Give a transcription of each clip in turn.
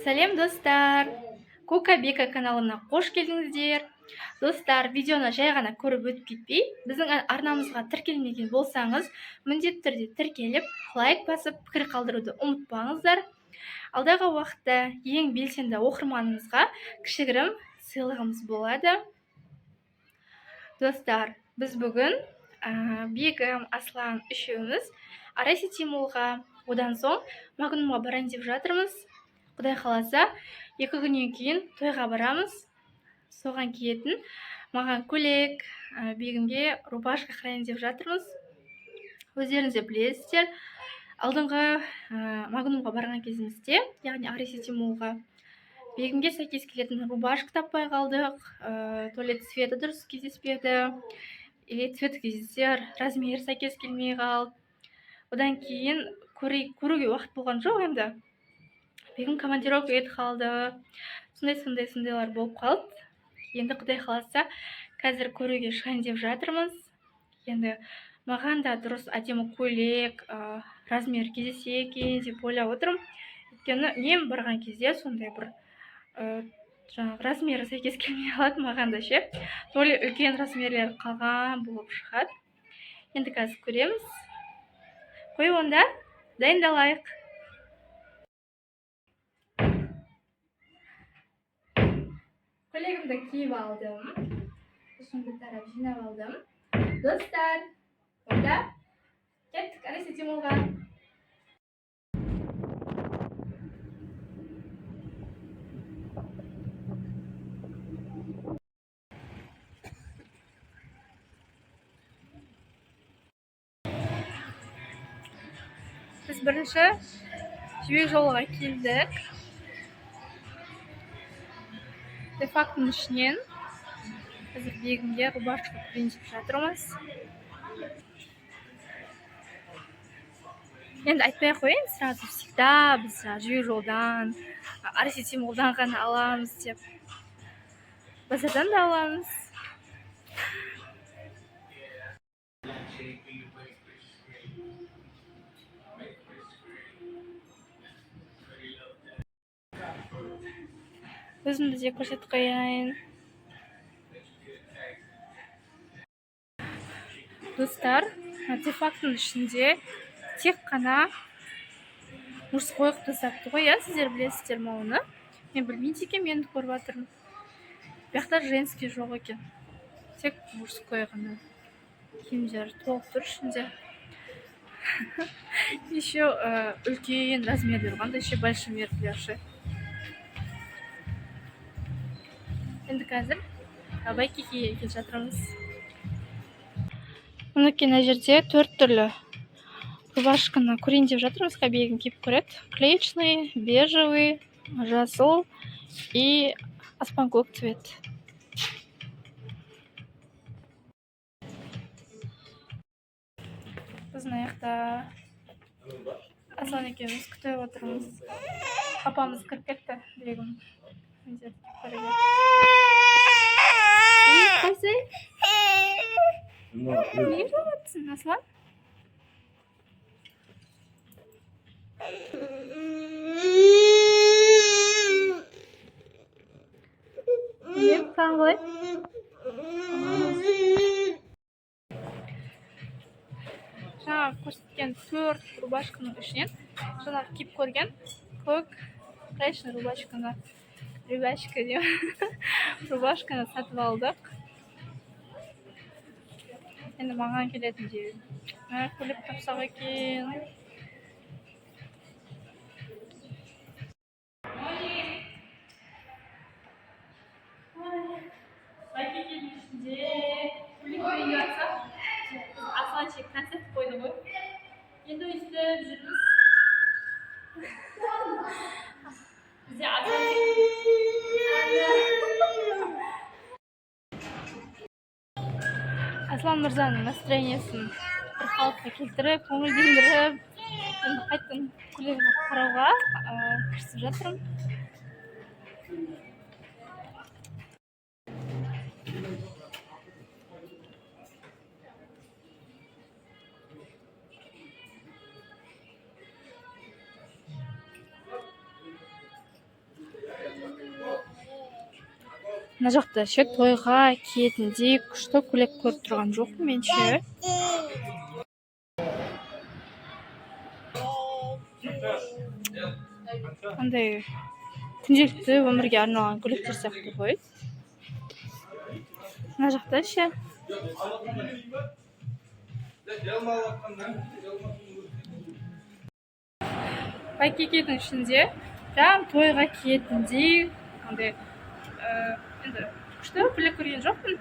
Сәлем достар! Кока Бека каналына қош келдіңіздер. Достар, видеоны жай ғана көріп өтіп кетпей, біздің арнамызға тіркелмеген болсаңыз, міндетті түрде тіркеліп, лайк басып, пікір қалдыруды ұмытпаңыздар. Алдағы уақытта ең белсенді оқырманымызға кішігірім сыйлығымыз болады. Достар, біз бүгін Бегім, Аслан үшеуміз Араси Тимолға, одан соң Магнумға барайын деп жатырмыз. Құдай қаласа, 2 күннен кейін тойға барамыз. Соған киетін маған көйлек, Бегімге рубашка қарайын деп жатырмыз. Өздеріңіз де білесіздер, алдыңғы Магнумға барған кезімізде, яғни Араси Тимолға, Бегімге сәйкес келетін рубашка таппай қалдық, туалет цветі дұрыс кездеспеді, или цвет кездесер, размер сәйкес келмей қалды. Одан кейін көруге уақыт болған жоқ енді. Бегім командировка кетіп қалды. Сондайлар болып қалды. Енді Құдай қаласа, қазір көруге шығайын деп жатырмыз. Енді маған да дұрыс әдемі көйлек, размер кездесе екен деп ойлап отырмын. Өйткені нем барған кезде сондай бір размері сәйкес келмей қалады маған да ше. Толы үлкен размерлер қалған болып шығады. Енді қазір көреміз. Қой онда дайындалайық. Көйлегімді киіп алдым. Ұшымды тарап жинап алдым. Достар, онда кеттік Араси Тимолға. Біз бірінші жібек жолға келдік. Дефактының ішінен қазір Бегімге рубашка көрейін деп жатырмыз. Енді айтпай қойын, сразу всегда біз жібек жолдан, Араси Тимолдан ғана аламыз деп. Базардан да аламыз. Өзімді де көрсетіп қояйын. Достар, дефактының ішінде тек қана мужской қылып тастапты ғой, сіздер білесіздер ме оны? Мен білмейді екен, мен көріп жатырмын. Бұяқта женский жоқ екен. Тек мужской ғана киімдер толып тұр ішінде. Еще үлкен размерлер қандай, еще большой пляжы. Енді қазір байкеге келіп жатырмыз. Мінекей мына жерде 4 түрлі рубашканы көрейін деп жатырмыз. Бегім киіп көреді. Клеечный, бежевый, жасыл и аспан көк цвет. Біз аяқта Аслан екеуміз күтіп отырмыз. Папамыз кіріп кетті, Бегім. Қойсай? Не жатсың, Аслан? Мен саған қалай? Жаңа көрсеткен 4 рубашканың ішінен жаңа киіп көрген көк клеечный рубашканы сатып алдық. Енді маған келетін де көйлек тапсақ екен. Байкекенің ішінде көйлек көрейін жатсақ, Аслан ше концерт қойды ғой. Енді өйстіп жүрміз. Бізде Аслан мырзаның настроениесін бір қалыпқа келтіріп, көңілдендіріп, енді қайтадан көйлегін қарауға кірісіп жатырмын. мына жақта ше тойға киетіндей күшті көйлек көріп тұрған жоқпын мен ше. Андай күнделікті өмірге арналған көйлектер сияқты ғой. Мына жақта ше. Байкекенің ішінде прям тойға киетіндей андай енді күшті көйлек көрген жоқпын.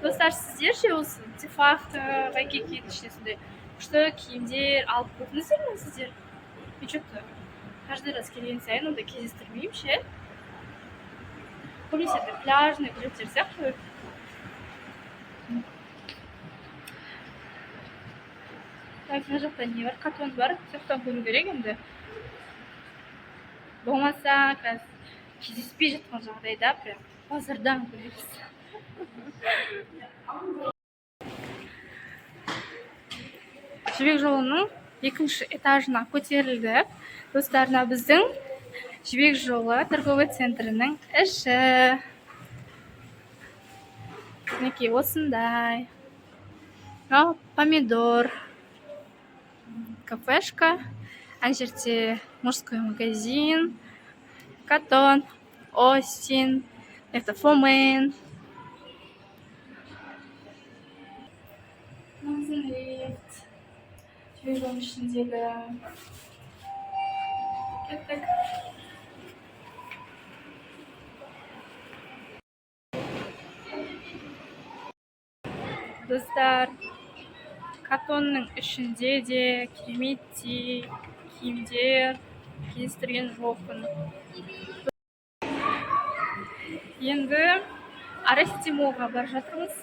Достар, сіздер ше осы Тефахты, байкекенің ішінде сондай күшті киімдер алып көрдіңіздер ме сіздер? Мен что-то каждый раз келген сайын ондай кездестірмеймін ше. Көбінесе пляжный көйлектер сияқты. Так, мына жақта не бар? Катон бар. Соқтан көру керек енді. Болмаса, кездеспей жатқан жағдайда прям базардан көреміз. Жібек жолының екінші этажына көтерілдік. Достарына біздің Жібек жолы торговый центрінің іші. Мінекей осындай. Помидор. Кафешка. Ана жерде мужской магазин. Катон. Остин. Это Фомен. Лифт. Жібек жолының ішіндегі. Кеттік. Достар, катонның ішінде де кереметтей киімдер кездестірген жоқпын. Енді Арасити молға бар жатырмыз.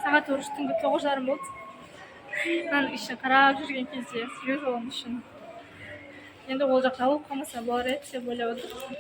Сағат 3 түнгі 9:30 болды. Мынаның ішін қарап жүрген кезде Жібек жолының ішін. Енді ол жақта алып қалмаса болар еді деп ойлап отырмын.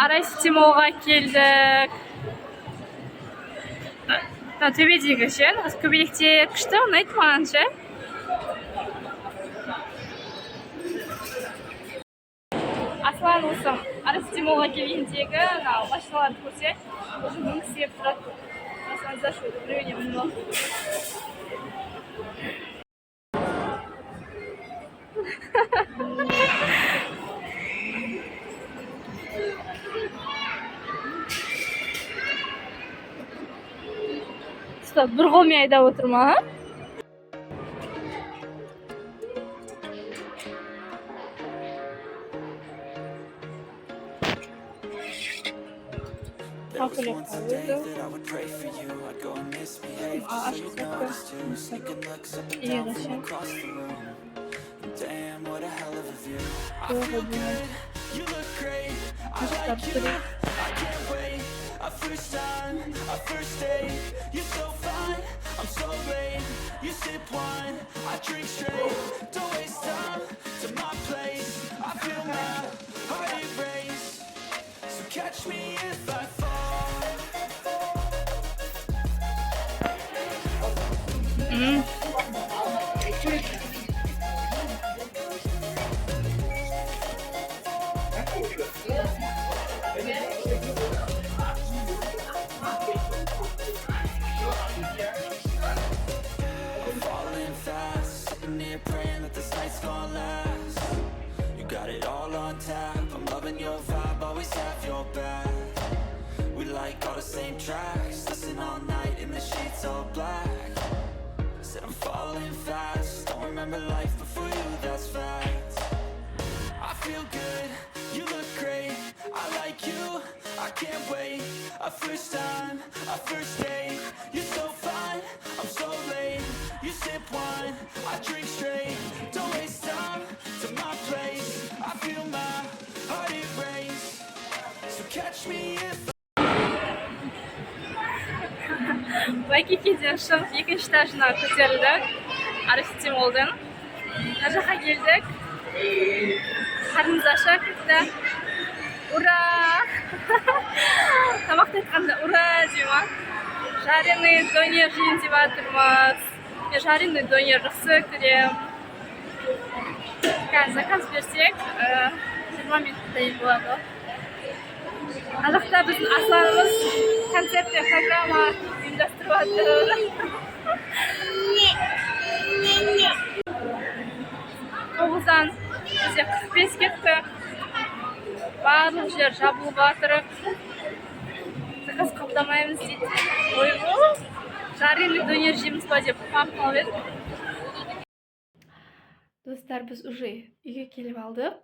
Арасити молға келдік. Төбедегі ше, көбелекте күшті ұнайды маған ше. Аслан осы Арасити молға келгендегі машиналарды көрсе, уже мінгісі келіп тұрады. Аслан зашел, біреуіне мініп алды. Бір қолмен айдап отыр ма? Our first time, our first date. You're so fine, I'm so late. You sip wine, I drink straight. Don't waste time to my place. I feel my heart erase. So catch me if I fall. Praying that this night's gonna last. You got it all on tap. I'm loving your vibe, always have your back. We like all the same tracks. Listen all night in the sheets all black. Said I'm falling fast. Don't remember life before you, that's fact. I feel good, you look great. I like you, I can't wait. Our first time, our first date. You're so fine, I'm so late. You sip wine, I drink straight. Don't waste time to my place. I feel my heart erase. So catch me if Байкекеден шығып екінші этажына көтерілдік. Арасити молдың. Мына жаққа келдік. Karnımız aşağı gitti. Ура! Тамақты айтқанда ура деймін. Жареный донер жейін деп жатырмыз. Мен жареный донер жақсы көремін. Заказ берсек, 20 минуттай болады. Ана жақта біздің Асланымыз концерт пен программа ұйымдастырып жатыр. Тоғыздан бізде 45 кетті. Барлық жер жабылып жатыр. Заказ қабылдамаймыз дейді. Ойбай, жареный донер жейміз ба деп қалып едім. Достар, біз уже үйге келіп алдық.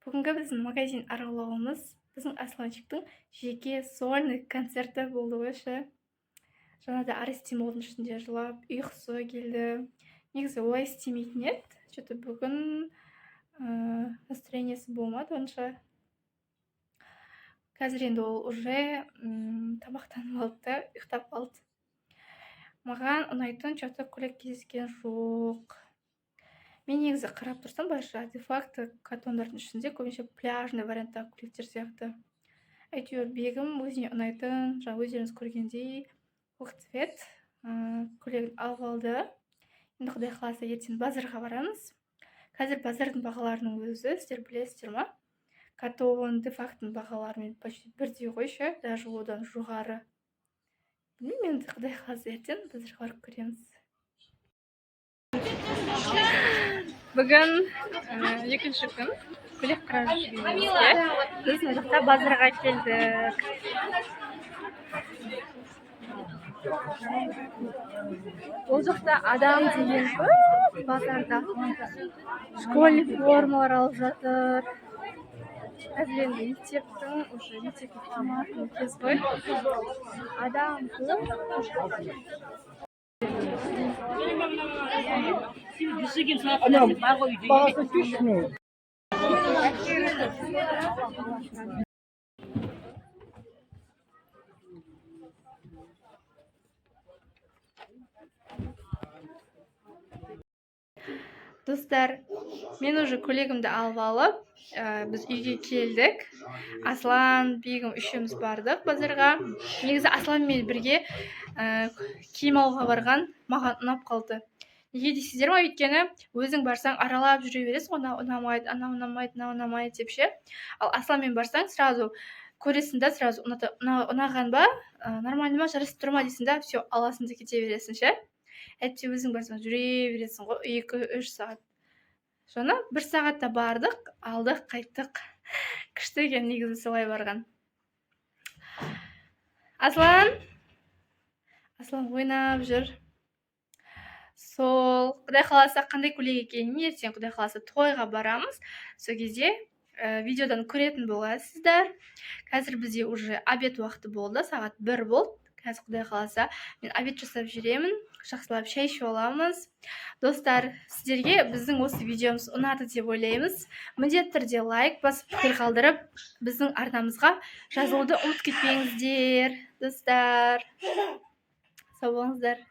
Бүгінгі біздің магазин аралауымыз біздің Асланчиктің жеке сольный концерті болды ойшы. Жаңада Арести молдың ішінде жылап, ұйқысы келді. Негізі олай істемейтін еді. Что-то бүгін настроениесі болмады онша. Қазір енді ол уже тамақтанып алды, ұйықтап алды. Маған ұнайтын что-то көйлек кездескен жоқ. Мен негізі қарап тұрсам, байша де-факто катондардың ішінде көбінше пляжный варианттағы көйлектер сияқты. Әйтеуір бегім өзіне ұнайтын, жаңа өздеріңіз көргендей көк цвет көйлегін алып алды. Енді құдай қаласа ертең базарға барамыз. Қазір базардың бағаларының өзі, сіздер білесіздер ма? Катон де-фактының бағаларымен почти бірдей қойшы, даже одан жоғары. Білмеймін, енді құдай қаласа ертең базарға барып көреміз. Бүгін екінші күн көйлек қарап жүргенімізде біз мына жақта базарға келдік. Ол жақта адам деген көп базарда. Школьник формалар алып жатыр. Қазір енді мектептің уже мектепке тамақтың кез ғой. Адам көп. Бағасы түшмей. Достар, мен уже көйлегімді алып алып, біз үйге келдік. Аслан, бегім үшеуміз бардық базарға. Негізі Асланмен бірге киім алуға барған, маған ұнап қалды. Неге дейсіздер ма? Өйткені өзің барсаң аралап жүре бересің, анау ұнамайды, анау ұнамайды, мынау ұнамайды деп ше. Ал Асланмен барсаң, сразу көресің да, сразу ұнаған ба, нормально ма, жарасып тұр ма дейсің да, все, аласың да кете бересің ше. Әйтпесе өзің барсаң жүре бересің ғой, 2-3 сағат. Соны 1 сағатта бардық, алдық, қайттық. Күшті екен негізі солай барған. Аслан ойнап жүр. Сол, құдай қаласа қандай көйлек екенін ертең құдай қаласа тойға барамыз. Сол кезде видеодан көретін боласыздар. Қазір бізде уже обед уақыты болды, сағат 1 болды. Қазір құдай қаласа мен обед жасап жүремін, жақсылап шай ішіп аламыз. Достар, сіздерге біздің осы видеомыз ұнады деп ойлаймыз. Міндетті түрде лайк басып, пікір қалдырып, біздің арнамызға жазылуды ұмытып кетпеңіздер. Достар, сау болыңыздар.